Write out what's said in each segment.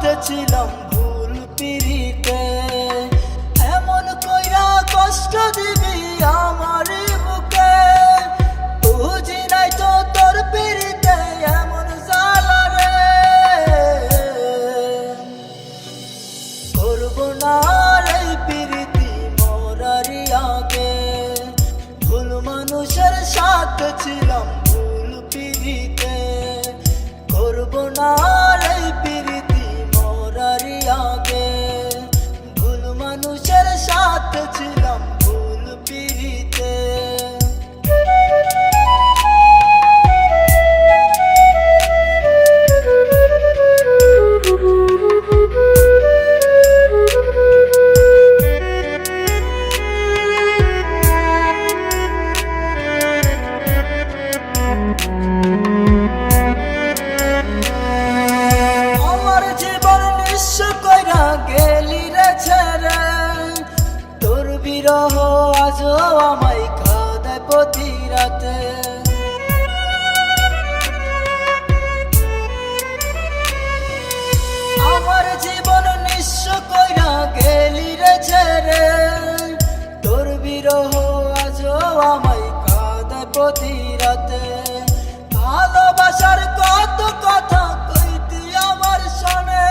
সাথে ছিলাম ভুল পিরিতে। এমন কইরা কষ্ট দিবি আমার বুকে, বুঝি নাই তো তোর পিরিতে এমন জ্বালা রে। করব না এই পিরিতি মরারি আগে, ভুল মানুষের সাথে ছিলাম ভুল পিরিতে। করব না এই পিরিতি মরারি আগে, ভুল মানুষের সাথে ছিলাম ভুল পিরিতে। তোর বিরহ আজও আমায় কাঁদায় প্রতি রাতে। আমার জীবন নিঃস্ব কইরা গেলি রে ছেড়ে, তোর বিরহ আজও আমায় কাঁদায় প্রতি রাতে। ভালোবাসার কত কথা কইতি আমার শোনে,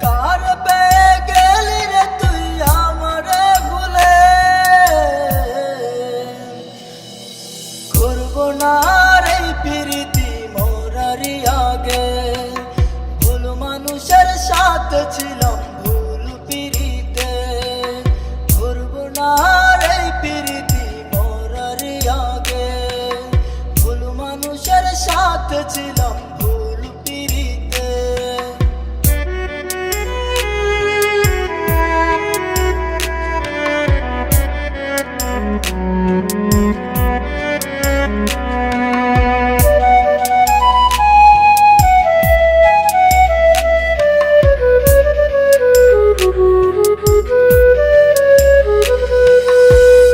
কার পেয়ে গেলি রে তুই আমারে ভুলে। করব না রে পিরিতি মরারি আগে, ভুল মানুষের সাথে ছিলাম ভুল পিরিতে। করব না রে পিরিতি মরারি আগে, ভুল মানুষের সাথে ছিলাম ভুল পিরিতে।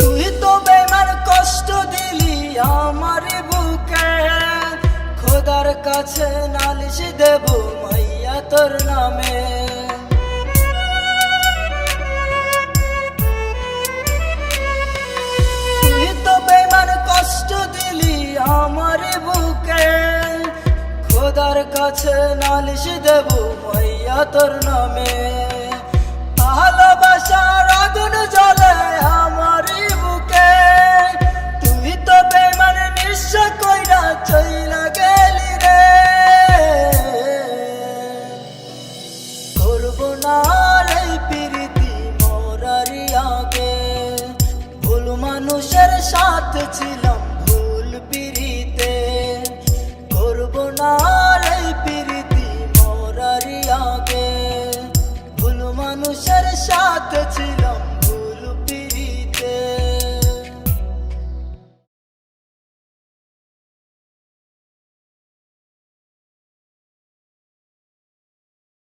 তুই তো বেমান কষ্ট দিলি আমার বুকে, খোদার কাছে নালিশ দেব মাইয়া তোর নামে। তুই তো বেমান কষ্ট দিলি আমার বুকে, খোদার কাছে নালিশ দেব মাইয়া তোর নামে। ভালোবাসার আগুন জ্বলে আমার বুকে, তুই তো বেমান নিঃস্ব কইরা চইলা গেলি রে। করব না এই পিরিতি মরারি আগে, ভুল মানুষের সাথে ছিলাম ভুল পিরিতে। করব না এই পিরিতি মরারি আগে, ভুল মানুষের সাথে ছিল